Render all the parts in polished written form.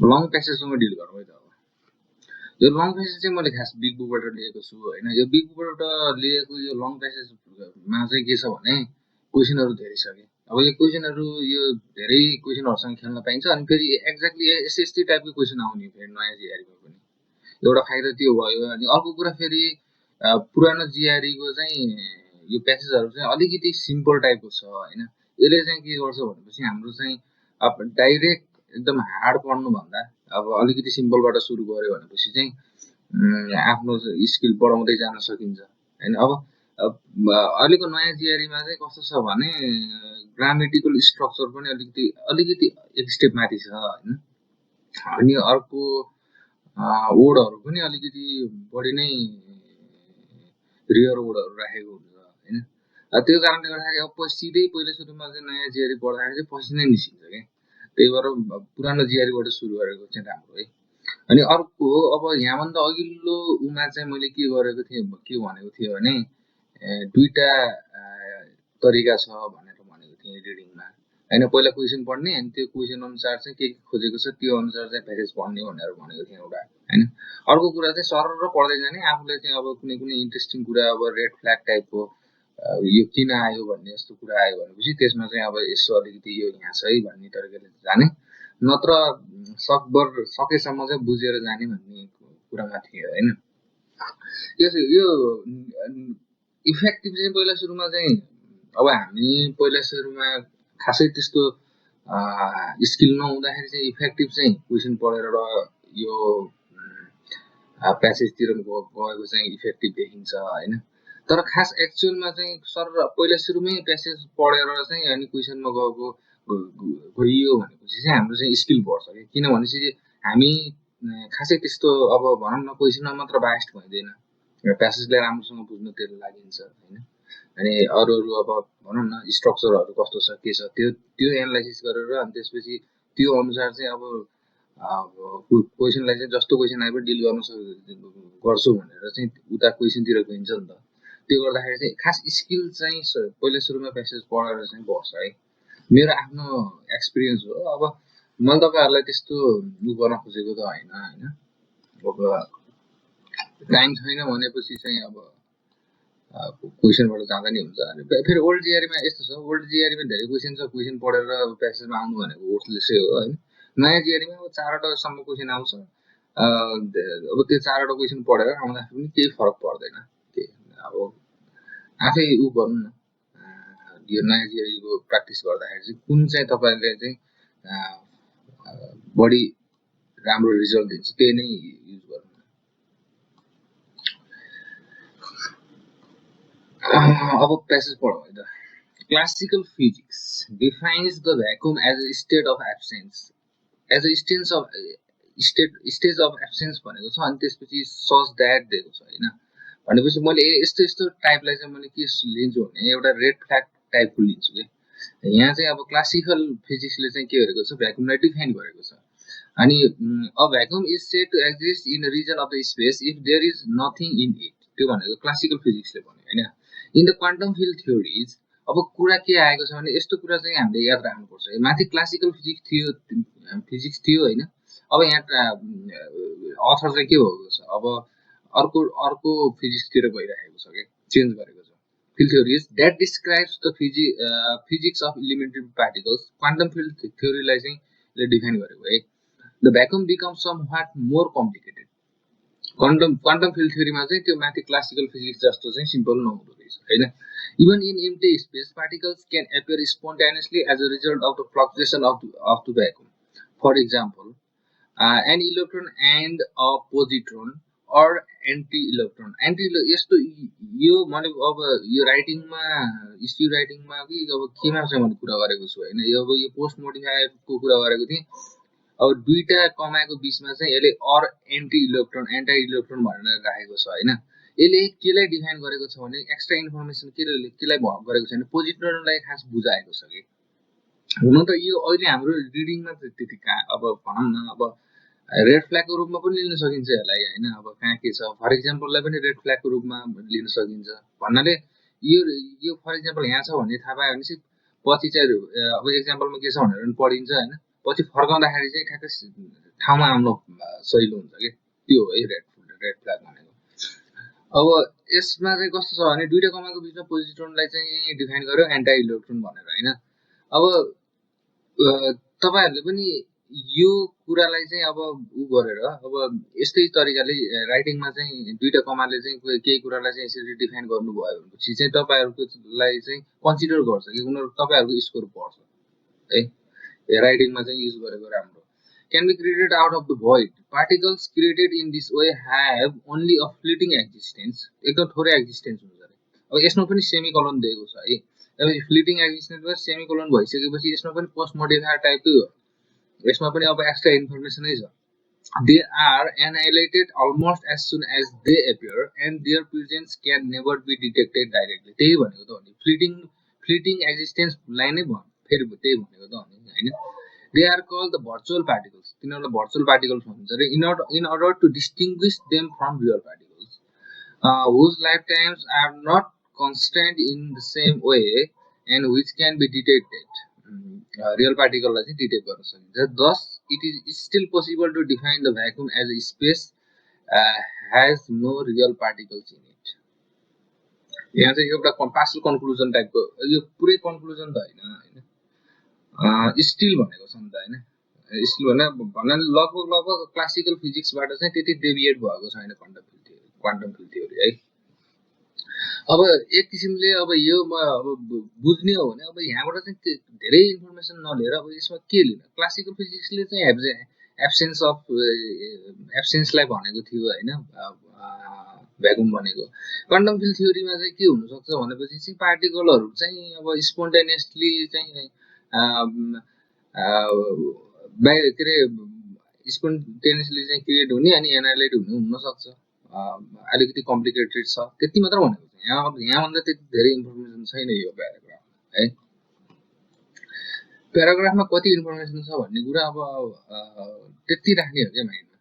Long प्यासेजसँग deal गरौँ है त। अब यो लङ प्यासेज चाहिँ मैले खास बिग बुकबाट लिएको छु होइन। यो बिग बुकबाट लिएको यो लङ प्यासेजमा चाहिँ के छ भने क्वेसनहरू धेरै छ कि। अब यो क्वेसनहरू यो धेरै क्वेसनहरूसँग खेल्न पाइन्छ। अनि फेरि एक्ज्याक्टली यस्तै टाइपको क्वेसन आउने फेरि नयाँ जिआरईमा पनि एउटा फाइदा त्यो भयो। अनि अर्को कुरा फेरि पुरानो जिआरईको चाहिँ यो प्यासेजहरू चाहिँ अलिकति सिम्पल टाइपको छ होइन। यसले चाहिँ के गर्छ भनेपछि हाम्रो चाहिँ अब डाइरेक्ट एकदम हार्ड पढ्नुभन्दा अब अलिकति सिम्पलबाट सुरु गऱ्यो भनेपछि चाहिँ आफ्नो स्किल बढाउँदै जान सकिन्छ होइन। अब अहिलेको नयाँ जिआरईमा चाहिँ कस्तो छ भने ग्रामेटिकल स्ट्रक्चर पनि अलिकति एक स्टेप माथि छ होइन। अनि अर्को वर्डहरू पनि अलिकति बढी नै रियर वर्डहरू राखेको हुन्छ होइन। त्यो कारणले गर्दाखेरि अब सिधै पहिला सुरुमा चाहिँ नयाँ जिआरई पढ्दाखेरि चाहिँ पछि नै निस्किन्छ क्या। त्यही भएर पुरानो जिआरईबाट सुरु गरेको चाहिँ राम्रो है। अनि अर्को अब यहाँभन्दा अघिल्लो उमा चाहिँ मैले के गरेको थिएँ के भनेको थिएँ भने दुईटा तरिका छ भनेर भनेको थिएँ रिडिङमा होइन। पहिला क्वेसन पढ्ने अनि त्यो क्वेसन अनुसार चाहिँ के खोजेको छ त्यो अनुसार चाहिँ प्यासेज पढ्ने भनेर भनेको थिएँ एउटा होइन। अर्को कुरा चाहिँ सरर पढ्दै जाने आफूलाई चाहिँ अब कुनै कुनै इन्ट्रेस्टिङ कुरा अब रेड फ्ल्याग टाइपको यो किन आयो भन्ने जस्तो कुरा आयो भनेपछि त्यसमा चाहिँ अब यसो अलिकति यो यहाँ छ है भन्ने तरिकाले जाने, नत्र सकभर सकेसम्म चाहिँ बुझेर जाने भन्ने कुरामा थियो होइन। यो इफेक्टिभ चाहिँ पहिला सुरुमा चाहिँ अब हामी पहिला सुरुमा खासै त्यस्तो स्किल नहुँदाखेरि चाहिँ इफेक्टिभ चाहिँ क्वेसन पढेर यो प्यासेजतिर गएको चाहिँ इफेक्टिभ देखिन्छ होइन। तर खास एक्चुअलमा चाहिँ सर पहिला सुरुमै प्यासेज पढेर चाहिँ अनि क्वेसनमा गइयो भनेपछि चाहिँ हाम्रो चाहिँ स्किल बढ्छ कि। किनभनेपछि हामी खासै त्यस्तो अब भनौँ न क्वेसनमा मात्र बाइस्ड भइँदैन, प्यासेजलाई राम्रोसँग बुझ्नुतिर लागिन्छ होइन। अनि अरू अब भनौँ न स्ट्रक्चरहरू कस्तो छ के छ त्यो एनालाइसिस गरेर अनि त्यसपछि त्यो अनुसार चाहिँ अब क्वेसनलाई चाहिँ जस्तो क्वेसन आए पनि डिल गर्छु भनेर चाहिँ उता क्वेसनतिर गइन्छ नि त। त्यो गर्दाखेरि चाहिँ खास स्किल चाहिँ पहिला सुरुमा प्यासेज पढेर चाहिँ बढ्छ है। मेरो आफ्नो एक्सपिरियन्स हो। अब मैले तपाईँहरूलाई त्यस्तो गर्न खोजेको त होइन होइन। अब टाइम छैन भनेपछि चाहिँ अब क्वेसनबाट जाँदा नि हुन्छ। अनि फेरि ओल्ड जिआरईमा यस्तो छ, ओल्ड जिआरईमा धेरै क्वेसन छ, क्वेसन पढेर प्यासेजमा आउनु भनेको उर्थलेसै हो होइन। नयाँ जिआरईमा अब 4वटासम्म क्वेसन आउँछ। अब त्यो 4वटा क्वेसन पढेर आउँदाखेरि पनि केही फरक पर्दैन केही। अब आफै गर्नु न यो नयाँ जिआरईको प्र्याक्टिस गर्दाखेरि चाहिँ कुन चाहिँ तपाईँले चाहिँ बढी राम्रो रिजल्ट दिन्छ त्यही नै युज गर्नु। अब प्यासेज पढौँ है त। Classical physics defines the vacuum as a state of absence as a stage of absence भनेको छ। अनि त्यसपछि सच द्याट दिएको छ होइन। भनेपछि मैले यस्तो टाइपलाई चाहिँ मैले के लिन्छु भने एउटा रेड फ्ल्याग टाइपको लिन्छु कि। यहाँ चाहिँ अब क्लासिकल फिजिक्सले चाहिँ के गरेको छ भ्याकुमलाई डिफाइन गरेको छ। अनि a vacuum is said to exist in a region of the space if there is nothing in it. त्यो भनेको क्लासिकल फिजिक्सले भन्यो होइन। In the quantum field theories अब कुरा के आएको छ भने यस्तो कुरा चाहिँ हामीले याद राख्नुपर्छ। माथि क्लासिकल फिजिक्स थियो होइन। अब यहाँ अथर चाहिँ के भएको छ अब अर्को फिजिक्सतिर गइरहेको छ कि चेन्ज गरेको छ। Field theories that describes the physics of elementary particles. Quantum field थ्योरीलाई चाहिँ डिफाइन गरेको है। The vacuum become somewhat more complicated. Quantum field थ्योरीमा चाहिँ त्यो माथि क्लासिकल फिजिक्स जस्तो चाहिँ सिम्पल नहुँदो रहेछ होइन। Even in empty space particles can appear spontaneously as a result of the fluctuation of the vacuum. For example an electron and a positron or anti electron यस्तो यो मैले अब यो राइटिङमा इस्यु राइटिङमा कि अब केमा चाहिँ मैले कुरा गरेको छु होइन। अब यो पोस्ट मोडिफायरको कुरा गरेको थिएँ। अब दुईटा कमाएको बिचमा चाहिँ यसले अर एन्टी इलेक्ट्रोन भनेर राखेको छ होइन। यसले केलाई डिफाइन गरेको छ भने एक्स्ट्रा इन्फर्मेसन केलाई गरेको छ भने पोजिट्रोनलाई खास बुझाएको छ कि। हुन त यो अहिले हाम्रो रिडिङमा त्यति कहाँ अब भनौँ न अब रेड फ्ल्यागको रूपमा पनि लिन सकिन्छ यसलाई होइन। अब कहाँ के छ फर इक्जाम्पललाई पनि रेड फ्ल्यागको रूपमा लिन सकिन्छ भन्नाले यो फर इक्जाम्पल यहाँ छ भन्ने थाहा पायो भने चाहिँ पछि चाहिँ अब इक्जाम्पलमा के छ भनेर पनि पढिन्छ होइन। पछि फर्काउँदाखेरि चाहिँ ठ्याक्कै ठाउँमा आउनु सजिलो हुन्छ कि त्यो हो है रेड फ्ल्याग भनेको अब यसमा चाहिँ कस्तो छ भने दुईटा कमाको बिचमा पोजिट्रोनलाई चाहिँ डिफाइन गर्यो एन्टी इलेक्ट्रोन भनेर हैन अब तपाईहरुले पनि यो कुरालाई चाहिँ अब गरेर अब यस्तै तरिकाले राइटिङमा चाहिँ दुईटा कमाले चाहिँ केही कुरालाई चाहिँ यसरी डिफाइन गर्नुभयो भनेपछि चाहिँ तपाईहरुलाई चाहिँ कन्सिडर गर्छ कि उनीहरु तपाईहरुको स्कोर बढ्छ है राइटिङमा चाहिँ युज गरेको राम्रो can be created out of the void. Particles created in this way have only a fleeting existence. एकदम थोरै एक्जिस्टेन्स हुन्छ रे अब यसमा पनि सेमिकोलन दिएको छ है अब फ्लिटिङ एक्जिस्टेन्स वा सेमिकोलन भइसकेपछि यसमा पनि पोस्ट मोडिफायर टाइपकै हो यसमा पनि अब एक्स्ट्रा इन्फर्मेसनै छ they are annihilated almost as soon as they appear and their presence can never be detected directly त्यही भनेको त हो नि फ्लिटिङ एक्जिस्टेन्स लाई नै फेरि त्यही भनेको त हो नि हैन they are called the virtual particles तिनीहरुलाई virtual particles भन्छ रे in order to distinguish them from real particles whose lifetimes are not constant in the same way and which can be detected real particle लाई चाहिँ detect गर्न सकिन्छ thus it is still possible to define the vacuum as a space has no real particles in it यहाँ चाहिँ एउटा partial conclusion टाइपको यो पुरै कन्क्लुजन त हैन स्टिल भनेको छ नि त हैन स्टिल भन्नाले लगभग क्लासिकल फिजिक्सबाट चाहिँ त्यति डेभिएट भएको छैन क्वान्टम फिल्ड थ्योरी है अब एक किसिमले अब यो अब बुझ्ने हो भने अब यहाँबाट चाहिँ धेरै इन्फर्मेसन नलिएर अब यसमा के लिन क्लासिकल फिजिक्सले चाहिँ एब्सेन्सलाई भनेको थियो हैन भ्याकुम भनेको क्वान्टम फिल्ड थ्योरीमा चाहिँ के हुन सक्छ भनेपछि चाहिँ पार्टिकलहरु चाहिँ अब स्पोन्टेनियसली चाहिँ के रे स्पोन्टेनियसली चाहिँ क्रिएट हुने अनि एनालाइट हुन सक्छ अलिकति कम्प्लिकेटेड छ त्यति मात्र भनेको छ यहाँ भन्दा त्यति धेरै इन्फर्मेसन छैन यो प्याराग्राफमा है प्याराग्राफमा कति इन्फर्मेसन छ भन्ने कुरा अब त्यति राख्ने हो के माइन्डमा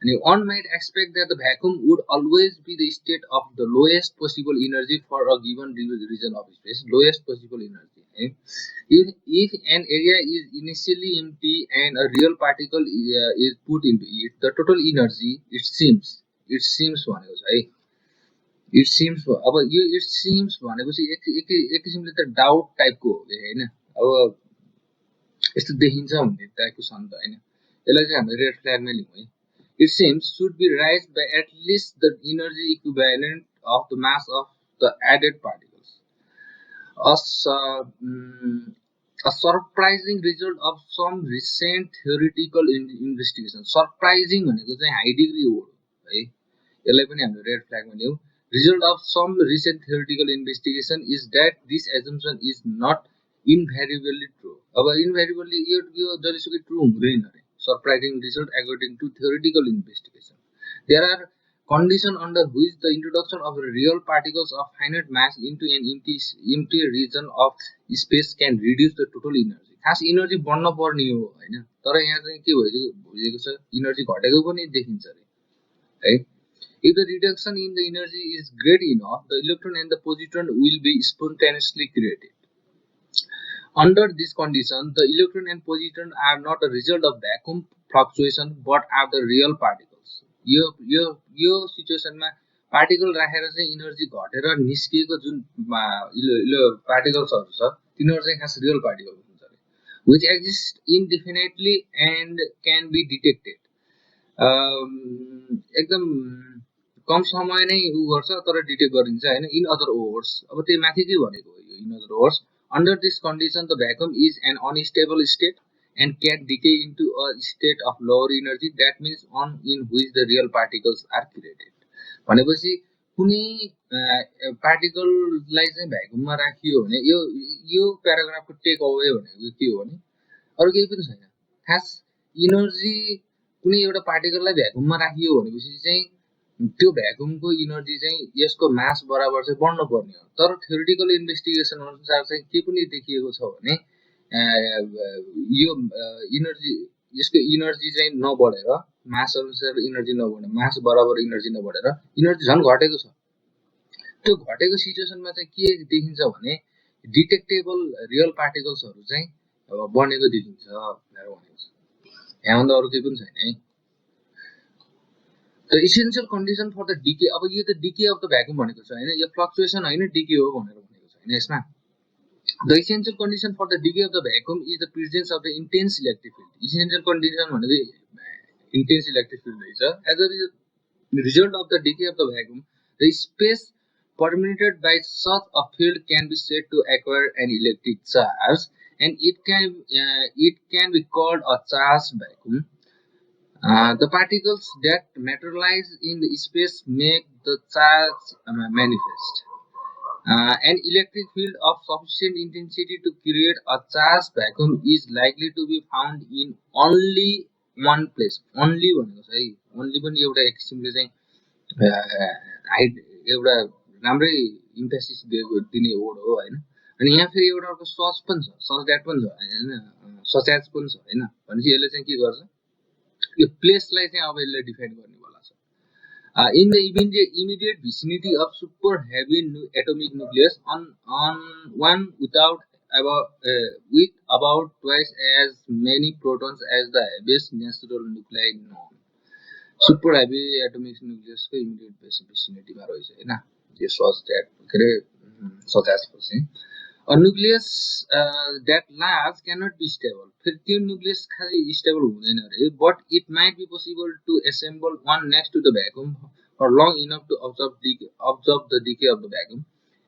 अनि one might expect that the vacuum would always be the state of the lowest possible energy for a given region of space lowest possible energy if an area is initially empty and a real particle is put into it the total energy it seems भनेको छ है it seems अब यो it seems भनेपछि एक किसिमले त doubt टाइपको हो के हैन अब यस्तो देखिन्छ भन्ने टाइपको छ नि त हैन यसलाई चाहिँ हामी रेड फ्ल्यागमै लियौं है it seems should be raised by at least the energy equivalent of the mass of the added particles a surprising result of some recent theoretical investigation surprising भनेको चाहिँ हाई डिग्री हो है यसलाई पनि हामीले रेड फ्ल्यागमा लियौं result of some recent theoretical investigation is that this assumption is not invariably true अब invariably यो जतिसुकै ट्रू हुँदैन रे surprising result according to theoretical investigation there are conditions under which the introduction of real particles of finite mass into an empty region of space can reduce the total energy खास energy बढ्न पर्ने हो हैन तर यहाँ चाहिँ के भइएको छ एनर्जी घटेको पनि देखिन्छ रे है if the reduction in the energy is great enough the electron and the positron will be spontaneously created under this condition the electron and positron are not a result of vacuum fluctuation but are the real particles यो सिचुएसनमा particle राखेर चाहिँ energy घटेर निस्किएको जुन पार्टिकल्सहरु छ तिनीहरु चाहिँ खास रियल पार्टिकल हुन्छ रे which exist indefinitely and can be detected एकदम कम समय नै गर्छ तर डिटेक्ट गरिन्छ हैन इन अदर वर्ड्स अब त्यही माथि के भनेको हो यो in other words under this condition the vacuum is an unstable state and can decay into a state of lower energy that means on in which the real particles are created भनेपछि कुनै पार्टिकललाई चाहिँ भ्याकुममा राखियो भने यो प्याराग्राफको take away भनेको के हो भने अरु केही पनि छैन खास एनर्जी कुनै एउटा पार्टिकललाई भ्याकुममा राखियो भनेपछि चाहिँ त्यो भ्याकुमको एनर्जी चाहिँ यसको मास बराबर चाहिँ बढ्न पर्ने हो तर थ्योरेटिकल इन्भेस्टिगेसन अनुसार चाहिँ के पनि देखिएको छ भने यो एनर्जी यसको एनर्जी चाहिँ नबढेर मास अनुसार एनर्जी नबढेर मास बराबर एनर्जी नबढेर एनर्जी झन् घटेको छ त्यो घटेको सिचुएसनमा चाहिँ के देखिन्छ भने डिटेक्टेबल रियल पार्टिकल्सहरु चाहिँ अब बनेको देखिन्छ भनेर भनेको छ। यहाँभन्दा अरू केही पनि छैन है। The essential condition for the decay, अब यो त decay of the vacuum भनेको छ हैन, यो फ्लक्चुएसन हैन decay हो भनेर भनेको छ हैन यसमा। The essential condition for the decay of the vacuum is the presence of the intense electric field. Essential condition भनेको intense electric field रहेछ। As a result of the decay of the vacuum, the space permeated by such a field can be said to acquire an electric charge, and it can be called a charged vacuum. The particles that materialize in the space make the charge manifest. An electric field of sufficient intensity to create a charged vacuum is likely to be found in only one place. Only भनेको छ है, only पनि एउटा एक किसिमले चाहिँ एउटा राम्रै इम्फेसिस दिने वर्ड हो हैन। अनि यहाँ फेरि एउटा अर्को सच पनि छ, सच द्याट पनि छ हैन, सच्याज पनि छ हैन। भनेपछि यसले चाहिँ के गर्छ, यो प्लेसलाई चाहिँ अब यसले डिफाइन गर्ने वाला छ। In the immediate vicinity of super heavy atomic nucleus on one with about twice as many protons as the heaviest natural nuclei known. Super heavy atomic nucleus को immediate vicinity मा रहेछ हैन। यो सच द्याट के रे सच्याज पछि a nucleus that large cannot be stable. फिर त्यो nucleus खाली stable हुँदैन रे, but it might be possible to assemble one next to the vacuum for long enough to observe the decay of the vacuum.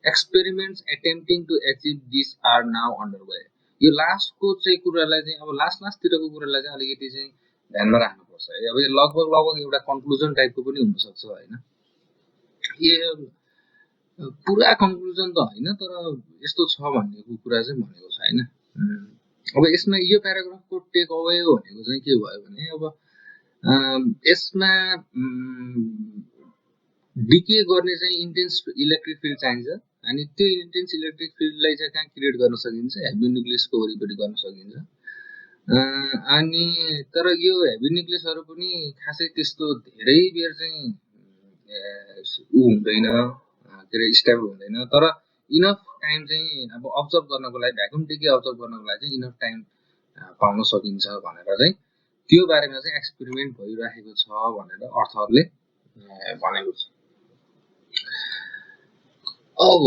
Experiments attempting to achieve this are now underway. यो last को चाहिँ कुरालाई चाहिँ अब last तिरको कुरालाई चाहिँ अलिकति चाहिँ ध्यानमा राख्नुपर्छ है। अब यो लगभग एउटा कन्क्लुजन टाइपको पनि हुन सक्छ हैन। यो पुरा कन्क्लुजन त हैन, तर यस्तो छ भन्ने कुरा चाहिँ भनेको छ हैन। अब यसमा यो प्याराग्राफको टेक अवे भनेको चाहिँ के भयो भने, अब यसमा डिके गर्ने चाहिँ इन्टेन्स इलेक्ट्रिक फिल्ड चाहिन्छ, अनि त्यो इन्टेन्स इलेक्ट्रिक फिल्डलाई चाहिँ कहाँ क्रिएट गर्न सकिन्छ, हेभी न्युक्लियसको वरिपरि गर्न सकिन्छ। अनि तर यो हेभी न्युक्लियसहरु पनि खासै त्यस्तो धेरै बेर चाहिँ हुँदैन, स्टेबल हुँदैन, तर इनफ टाइम चाहिँ अब अब्जर्भ गर्नको लागि, भ्याकुम डिके अब्जर्भ गर्नको लागि चाहिँ इनफ टाइम पाउन सकिन्छ भनेर चाहिँ त्यो बारेमा चाहिँ एक्सपेरिमेन्ट भइरहेको छ भनेर अर्थहरूले भनेको छ। अब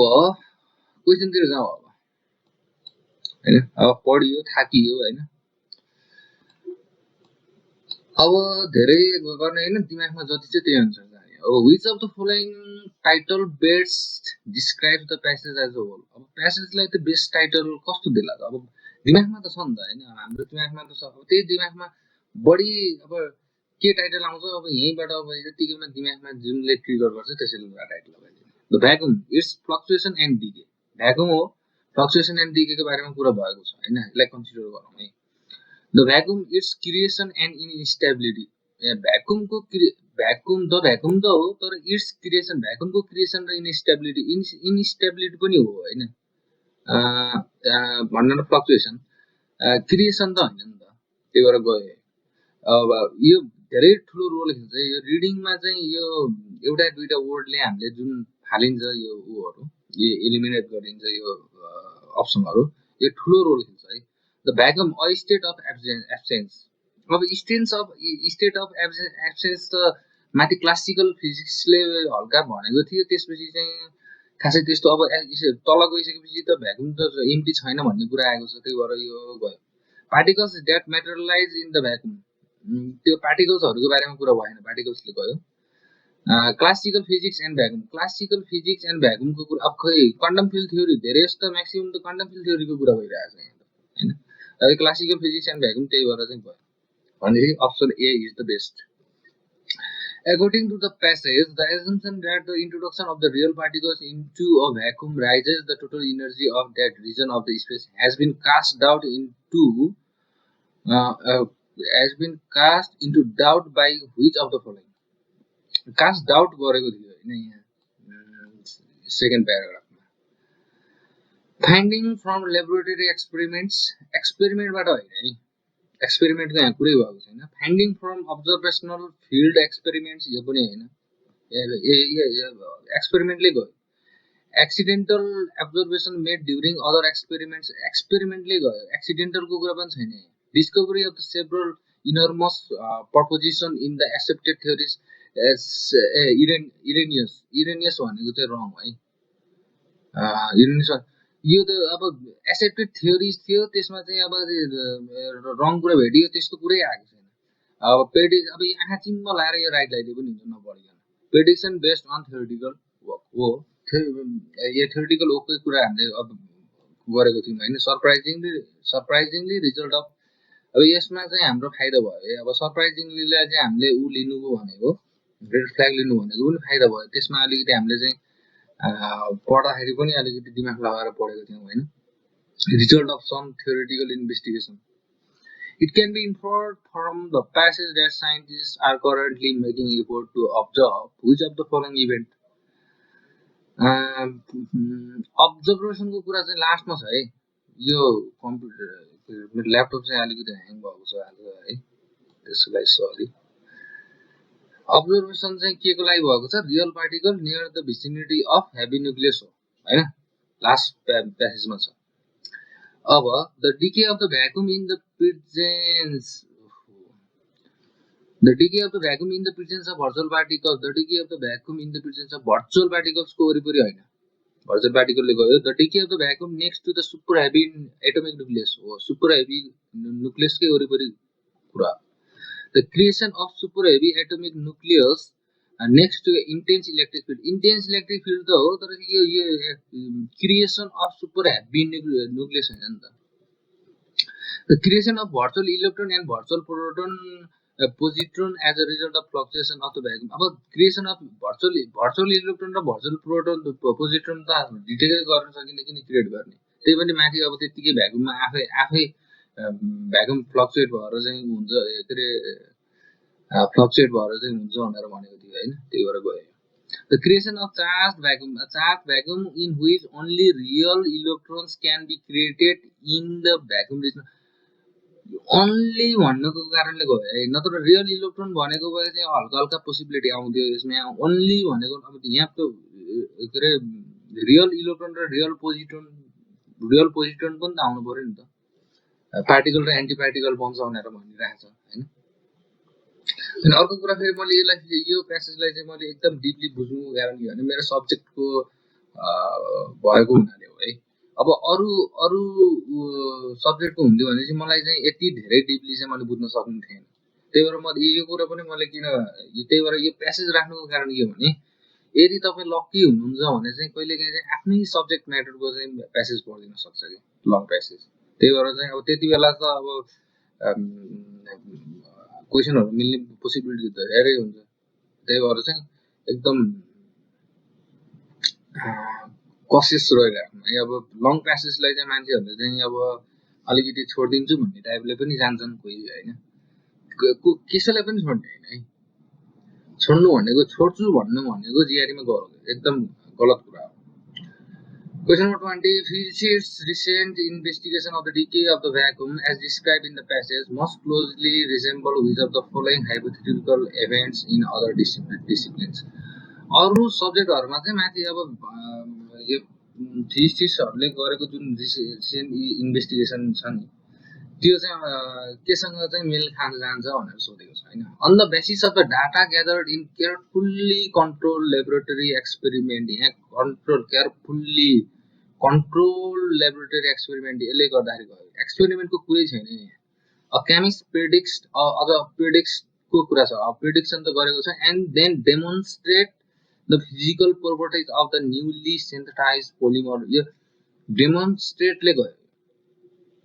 क्वेशनतिर जाउँ अब हैन। अब पढियो थाकियो हैन, अब धेरै गर्ने हैन, दिमागमा जति चाहिँ त्यही अनुसार जाने। अब which of the following title best describes the passage as a whole. अब प्यासेजलाई त बेस्ट टाइटल कस्तो देला त, अब दिमागमा त छ नि त हैन, हाम्रो दिमागमा त छ। अब त्यही दिमागमा बढी अब के टाइटल आउँछ, अब यहीबाट अब यतिकैमा दिमागमा जुनले ट्रिगर गर्छ त्यसैले एउटा टाइटल लगाइदिनु। The vacuum it's fluctuation and decay. Vacuum हो, फ्लक्चुएसन एन्ड डिके को बारेमा कुरा भएको छ हैन, यसलाई कन्सिडर गरौँ है। The vacuum, its creation and instability. Vacuum त हो, तर इट्स क्रिएसन, भ्याकुम को क्रिएसन र इनस्टेबिलिटी पनि हो हैन। भन्न फ्लक्चुएसन क्रिएसन त हैन नि त, त्यही भएर गयो। अब यो धेरै ठुलो रोल खेल्छ यो रिडिङमा चाहिँ। यो एउटा दुईटा वर्डले हामीले जुन फालिन्छ यो उहरु, यो एलिमिनेट गरिन्छ यो अप्सनहरु, यो ठुलो रोल खेल्छ है। The vacuum, a state of absence. अब state of absence त माथि क्लासिकल फिजिक्सले हल्का भनेको थियो, त्यसपछि चाहिँ खासै त्यस्तो अब तल गइसकेपछि त भ्याकुम त एम्प्टी छैन भन्ने कुरा आएको छ, त्यही भएर यो गयो। Particles that materialise in the vacuum, त्यो पार्टिकल्सहरुको बारेमा कुरा भएन, पार्टिकल्सले गयो। Classical physics and vacuum, classical physics and भ्याकुमको कुरा अब खै क्वान्टम फिल्ड थ्योरी धेरै जस्तो म्याक्सिमम त क्वान्टम फिल्ड थ्योरीको कुरा भइरहेछ हैन। क्लासिकल फिजिक्स एन्ड भ्याकुम त्यही भएर चाहिँ भयो भनेपछि option A is the best. According to the passage, the assumption that the introduction of the real particles into a vacuum raises the total energy of that region of the space has been cast into doubt by which of the following. Cast doubt गरेको थियो हैन यहाँ second प्याराग्राफमा। Finding from laboratory experiments, एक्सपेरिमेन्टबाट होइन है, एक्सपेरिमेन्टको यहाँ कुरै भएको छैन। Finding from observational field experiments यो पनि होइन, एक्सपेरिमेन्टले गयो। Accidental observation made during other एक्सपेरिमेन्टले गयो, एक्सिडेन्टलको कुरा पनि छैन। Discovery of the several enormous proposition in the accepted theories erroneous भनेको चाहिँ रङ है। इरेनियस यो त अब एक्सेप्टेड थ्योरिज थियो, त्यसमा चाहिँ अब रङ कुरा भेटियो, त्यस्तो कुरै आएको छैन। अब अब आँखा चिम्म लाएर यो राइट लगाइदिए पनि हुन्छ नपढिकन। Prediction based on theoretical work हो, यो थ्योरिटिकल वर्ककै कुरा हामीले अब गरेको थियौँ होइन। सरप्राइजिङली रिजल्ट अफ, अब यसमा चाहिँ हाम्रो फाइदा भयो है। अब सरप्राइजिङलीलाई चाहिँ हामीले लिनु भनेको, रेड फ्ल्याग लिनु भनेको पनि फाइदा भयो। त्यसमा अलिकति हामीले चाहिँ पढ्दाखेरि पनि अलिकति दिमाग लगाएर पढेको थियौँ होइन। Result of some theoretical investigation, it can be inferred from the passage that scientists are currently making effort to observe which of the following event. Observation को कुरा चाहिँ लास्टमा छ है। यो कम्प्युटर मेरो ल्यापटप चाहिँ अलिकति ह्याङ भएको छ आज है, त्यसलाई सरी। अब्जर्भेसन चाहिँ के को लागि भएको छ, real particle near the vicinity of heavy nucleus हो हैन, लास्ट प्यासेजमा छ। अब the decay of the vacuum in the presence of virtual particles, the decay of the vacuum in the presence of virtual पार्टिकल्सको वरिपरि होइन, भर्चुअल पार्टिकलले गयो। The decay of the vacuum next to the super heavy atomic nucleus हो, super heavy न्युक्लियसकै वरिपरि कुरा। The creation of super heavy atomic nucleus next to intense electric field, intense electric field त हो, तर यो creation of super heavy nucleus होइन नि त। The creation of virtual electron and virtual proton positron as a result of fluctuation of the vacuum. अब creation of virtual electron र virtual proton positron त डिटेक्टै गर्न सकिने, किन क्रिएट गर्ने। त्यही पनि माथि अब त्यतिकै भ्याकुममा आफै भ्याकुम फ्लक्चुएट भएर चाहिँ हुन्छ, के अरे फ्लक्चुएट भएर चाहिँ हुन्छ भनेर भनेको थियो होइन, त्यही भएर गयो। The creation of charge vacuum in which only real electrons can be created in the vacuum region, only भन्नुको कारणले गयो है, नत्र रियल इलेक्ट्रोन भनेको भए चाहिँ हल्का हल्का पोसिबिलिटी आउँथ्यो यसमा। ओन्ली भनेको अब यहाँ त के अरे रियल इलेक्ट्रोन र रियल पोजिट्रोन पनि त आउनु पर्यो नि त, पार्टिकल र एन्टी पार्टिकल बन्छ भनेर भनिरहेको छ होइन। अनि अर्को कुरा फेरि मैले यो प्यासेजलाई चाहिँ मैले एकदम डिपली बुझ्नुको कारण के भने मेरो सब्जेक्टको भएको हुनाले हो है। अब अरू सब्जेक्टको हुन्थ्यो भने चाहिँ मलाई चाहिँ यति धेरै डिपली चाहिँ मैले बुझ्न सक्ने थिएन। त्यही भएर मैले यो कुरा पनि मैले त्यही भएर यो प्यासेज राख्नुको कारण के भने यदि तपाईँ लक्की हुनुहुन्छ भने चाहिँ कहिलेकाहीँ चाहिँ आफ्नै सब्जेक्ट म्याटरको चाहिँ प्यासेज पढिदिन सक्छ कि लङ प्यासेज। त्यही भएर चाहिँ अब त्यति बेला त अब क्वेसनहरू मिल्ने पोसिबिलिटी त धेरै हुन्छ। त्यही भएर चाहिँ एकदम कसियस रहिराख्नु है। अब लङ प्यासेजलाई चाहिँ मान्छेहरूले चाहिँ अब अलिकति छोडिदिन्छु भन्ने टाइपले पनि जान्छन् कोही होइन, कसैलाई पनि छोड्ने होइन है। छोड्नु भनेको छोड्छु भन्नु भनेको जिआरईमा एकदम गलत कुरा हो। Question number 20. Physicists' recent investigation of the decay of the vacuum, as described in the passage, must closely resemble which of the following hypothetical events in other disciplines. अरू सब्जेक्टहरुमा चाहिँ माथि अब यो फिजिसिस्टहरुले गरेको जुन रिसेन्ट इन्भेस्टिगेसन छ नि त्यो चाहिँ केसँग चाहिँ मेल खान जान्छ भनेर सोधेको छ हैन। On the basis of the data gathered in carefully control laboratory experiment, यहाँ केयरफुल्ली कन्ट्रोल ल्याबोरेटरी एक्सपेरिमेन्ट यसले गर्दाखेरि गयो, एक्सपेरिमेन्टको कुरै छैन यहाँ। अ केमिस्ट प्रेडिक्ट्स अझ प्रेडिक्ट्सको कुरा छ, प्रेडिक्सन त गरेको छ and then demonstrate the physical properties of the newly synthesised polymer, यो डेमोन्स्ट्रेटले गयो,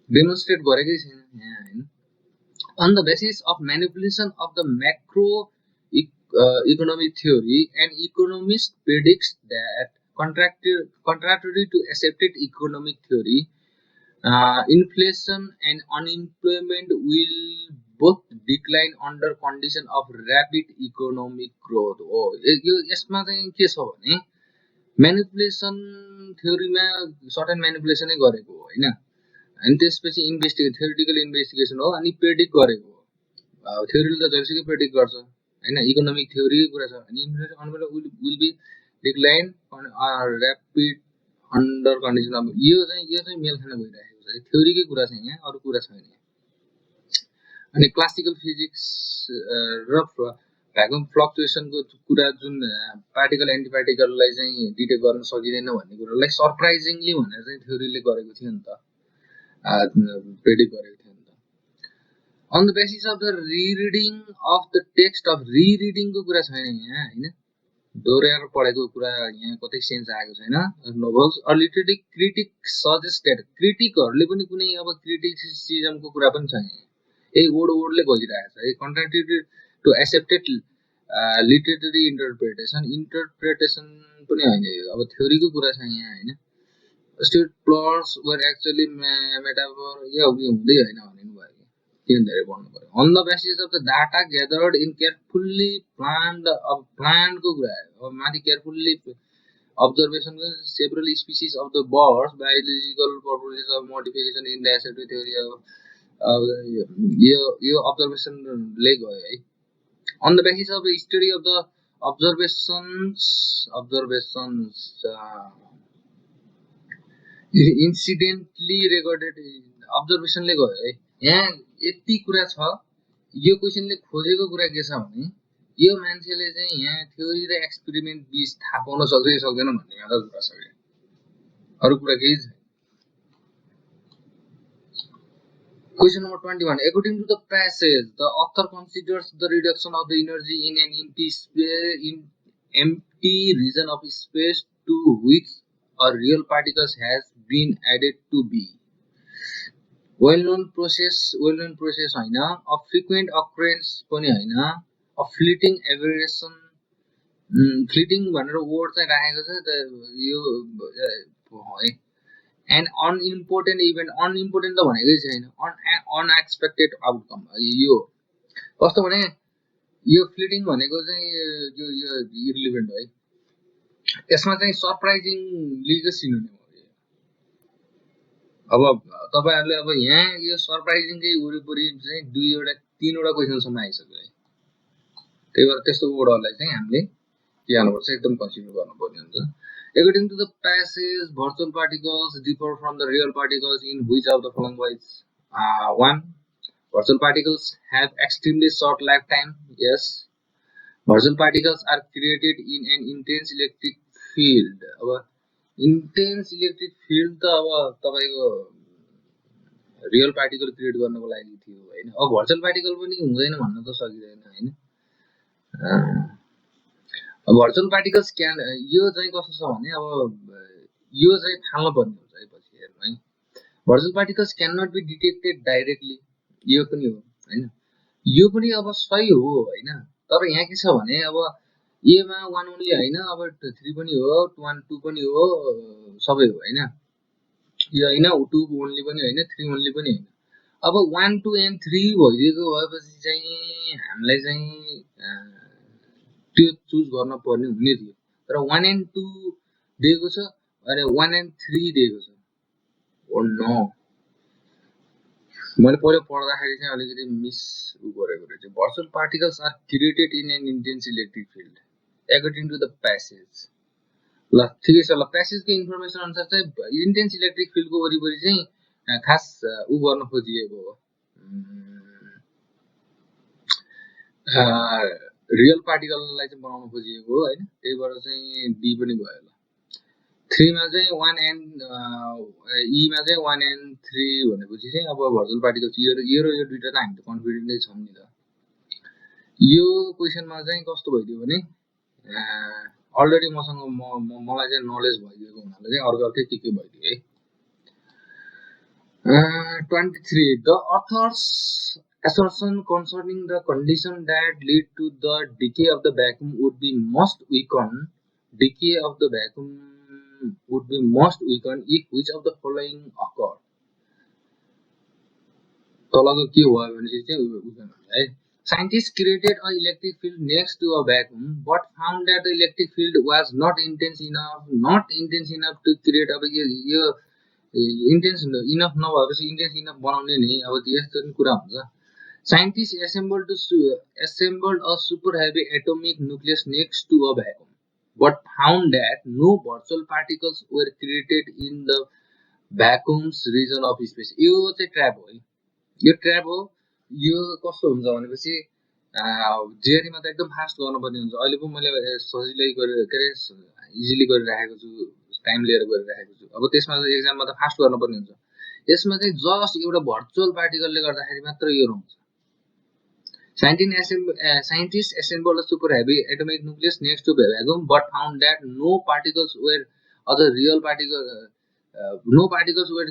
डेमोन्स्ट्रेट गरेकै छैन यहाँ हैन। On the basis of manipulation of the macro economic theory and economist predicts that contrary to accepted economic theory, inflation and unemployment will both decline under condition of rapid economic growth. Oh, यो यसमा चाहिँ के छ भने manipulation थ्योरीमा certain म्यानिपुलेसनै गरेको हो हैन, अनि त्यसपछि थ्योरिटिकल इन्भेस्टिगेसन हो, अनि प्रेडिक्ट गरेको हो। थ्योरीले त जहिलेसुकै प्रेडिक्ट गर्छ हैन, इकोनोमिक थ्योरी कुरा छ, अनि inflation will be decline on rapid under condition अब यो चाहिँ मेल खान गइरहेको छ थ्योरीकै कुरा छ यहाँ अरु कुरा छैन अनि क्लासिकल फिजिक्स र भ्याकुम फ्लक्चुएसनको कुरा जुन पार्टिकल एन्टी पार्टिकललाई चाहिँ डिटेक्ट गर्न सकिदैन भन्ने कुरालाई सरप्राइजिङली भनेर चाहिँ थ्योरीले गरेको थियो नि त प्रेडिक्ट गरेको थियो नि त on the basis of the reading of the text of रिडिङको कुरा छैन यहाँ हैन दोहोर्याएर पढेको कुरा यहाँ कतै सेन्स आएको छैन novels a literary critic suggested क्रिटिकहरुले पनि कुनै अब क्रिटिसिजमको कुरा पनि छ यही वर्डले गइरहेछ है contradictory to accepted literary interpretation पनि हैन अब थ्योरीको कुरा छ यहाँ हैन state plots were actually metaphor यो हुँदै हैन भन्नु भयो किन धेरै पढ्नु पर्यो on the basis of the data gathered in carefully planned अब प्लान्डको कुरा हो अब माथि carefully observation several species of the birds biological purposes of modification in the asexual theory of यो observation ले गयो है on the basis of the study of the observations incidentally recorded observation ले गयो है यहाँ यति कुरा छ यो क्वेशनले खोजेको कुरा के छ भने यो मान्छेले चाहिँ यहाँ थ्योरी र एक्सपेरिमेन्ट बीच थाहा पाउन सक्छ कि सक्दैन भन्ने मात्र कुरा छ अरु कुरा केही छैन Question number 21. According to the passage, the author considers the reduction of the energy in an empty region of space to which a real particles has been added to be well-known process हैन of frequent occurrence पनि हैन of fleeting aberration fleeting भनेर word चाहिँ राखेको छ यो है and unimportant event unimportant त भनेकै छैन unexpected outcome यो कस्तो भने यो फ्लिटिङ भनेको चाहिँ यो इररिलेभेन्ट हो है यसमा चाहिँ सरप्राइजिङली को सिनोनिम हो अब तपाईहरुले अब यहाँ यो सरप्राइजिङकै वरिपरि चाहिँ तीनवटा क्वेशनसम्म आइसक्यो है त्यही भएर त्यस्तो वर्डहरुलाई चाहिँ हामीले के गर्नुपर्छ एकदम कन्सिडर गर्नुपर्ने हुन्छ According to the passage, virtual particles differ from the real particles in which of the following ways? 1. Virtual particles have extremely short lifetime. Yes. Virtual particles are created in an intense electric field. Intense electric field त अब तपाईको real particle create गर्नको लागि थियो हैन अब virtual particle पनि हुँदैन भन्न त सकिदैन हैन virtual particles can यो चाहिँ कस्तो छ भने अब यो चाहिँ थाल्न पर्ने हुन्छ है पछि हेर्नु है virtual particles cannot be detected directly यो पनि हो हैन यो पनि अब सही हो हैन तर यहाँ के छ भने अब a मा 1 ओन्ली हैन अब 3 पनि हो 1 2 पनि हो सबै हो हैन यो हैन 2 ओन्ली पनि हैन 3 ओन्ली पनि हैन अब 1 2 and 3 भइदिएको भएपछि चाहिँ हामीलाई चाहिँ त्यो चुज गर्न पर्ने हुने थियो तर 1 and 2 दिएको छ अनि 1 and 3 दिएको छ ओ नो मैले पहिले पढ्दाखेरि चाहिँ अलिकति मिस गरेको रहेछ virtual particles are created in an intense electric field according to the passage ल ठिकै छ ल प्यासेजको इन्फर्मेसन अनुसार चाहिँ इन्टेन्स इलेक्ट्रिक फिल्डको वरिपरि चाहिँ खास गर्न खोजिएको हो रियल पार्टिकललाई चाहिँ बनाउन खोजिएको हो हैन त्यही भएर चाहिँ डी पनि भयो ल 3 मा चाहिँ 1 and e मा चाहिँ 1 and 3 भनेपछि चाहिँ अब भर्चुअल पार्टिकल्स यो दुईटा त हामी त कन्फिडेन्ट नै छौं नि त यो क्वेशनमा चाहिँ कस्तो भइदियो भने अलरेडी मसँग मलाई चाहिँ नलेज भइदिएको हुनाले चाहिँ अर्को के भइदियो है 23 the author's assertion concerning the condition that lead to the decay of the vacuum would be most weakened if which of the following occurred तलको के हो भनेपछि चाहिँ उयो है scientists created an electric field next to a vacuum but found that the electric field was not intense enough to create अब यो intense enough नभएपछि intense enough बनाउने नि अब यस्तो पनि कुरा हुन्छ scientists assembled a super heavy atomic nucleus next to a vacuum but found that no virtual particles were created in the vacuum's region of space. यो चाहिँ ट्र्याप हो है, यो ट्र्याप हो। यो कस्तो हुन्छ भनेपछि जिआरईमा त एकदम फास्ट गर्नुपर्ने हुन्छ। अहिले पो मैले सजिलै गरेर के अरे इजिली गरिराखेको छु, टाइम लिएर गरिराखेको छु। अब त्यसमा त एक्जाममा त फास्ट गर्नुपर्ने हुन्छ। यसमा चाहिँ जस्ट एउटा भर्चुअल पार्टिकलले गर्दाखेरि मात्र यो हुन्छ। Scientists assembled a super heavy atomic nucleus next to the vacuum, but found that no particles were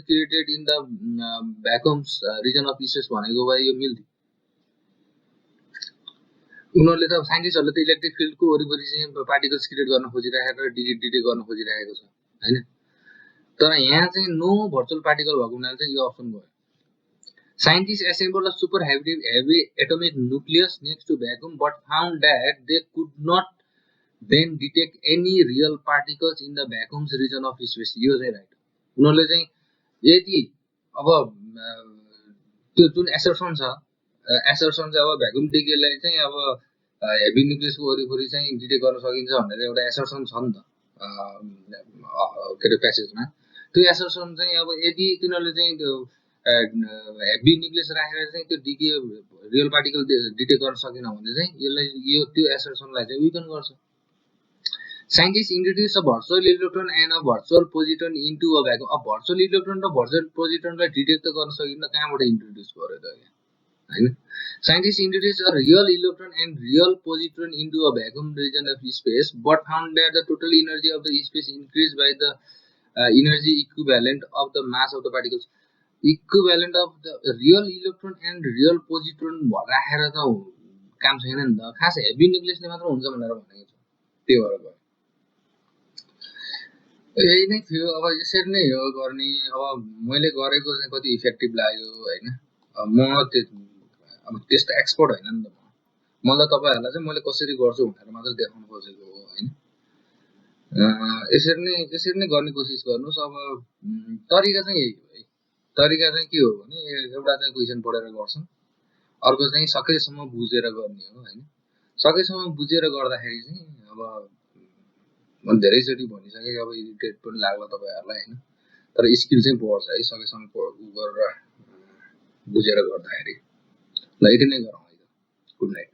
created in the vacuum's region of space भनेको भए यो मिल्थ्यो। उनीहरूले त साइन्टिस्टहरूले त इलेक्ट्रिक फिल्डको वरिपरि चाहिँ पार्टिकल्स क्रिएट गर्न खोजिरहेको र डिटेक्ट गर्न खोजिरहेको छ हैन। तर यहाँ चाहिँ नो भर्चुअल पार्टिकल भएको हुनाले चाहिँ यो अप्सन गयो। Scientists assembled a super heavy atomic nucleus next to vacuum, but found that they could not then detect any real particles in the vacuum's region of space. यो चाहिँ right. उनीहरूले चाहिँ यदि अब त्यो जुन एसर्सन छ, एसर्सन चाहिँ अब भ्याकुम डिकेलाई चाहिँ अब हेभी न्युक्लियसको वरिपरि चाहिँ डिटेक्ट गर्न सकिन्छ भनेर एउटा एसर्सन छ नि त के अरे प्यासेजमा। त्यो एसर्सन चाहिँ अब यदि तिनीहरूले चाहिँ त्यो हेभी न्युक्लियस राखेर चाहिँ त्यो डिके रियल पार्टिकल डिटेक्ट गर्न सकेन भने चाहिँ यसलाई यो त्यो एसर्सनलाई चाहिँ विकन गर्छ। Scientists introduce a virtual electron and a virtual positron into a vacuum. अब virtual electron र virtual positron लाई डिटेक्ट गर्न सकिन्न, कहाँबाट इन्ट्रोड्युस गर्यो त हैन। Scientists introduced a real electron and real positron into a vacuum region of space, but found that the total energy of the space increased by the energy equivalent of the mass of the particles. Equivalent of the real electron and real positron राखेर त काम छैन नि त, खास heavy न्युक्लियसले मात्र हुन्छ भनेर भनेको छ। त्यो भएर भयो। यही नै थियो। अब यसरी नै हो गर्ने। अब मैले गरेको चाहिँ कति इफेक्टिभ लाग्यो हैन। म अब त्यस्तो एक्सपर्ट हैन नि त मलाई तपाईहरुलाई चाहिँ मैले कसरी गर्छु भनेर मात्र देखाउन खोजेको हो हैन। यसरी नै गर्ने कोसिस गर्नुस्। अब तरिका चाहिँ यही हो है। तरिका चाहिँ के हो भने एउटा चाहिँ क्वेशन पढेर गर्छौं, अर्को चाहिँ सकेसम्म बुझेर गर्ने हो हैन। सकेसम्म बुझेर गर्दाखेरि चाहिँ अब म धेरैचोटी भनिसके, अब इरिटेट पनि लाग्ला तपाईहरुलाई हैन, तर स्किल चाहिँ बढ्छ है सकेसम्म गरेर बुझेर गर्दाखेरि। ल यति नै गरौँ है त। Good night.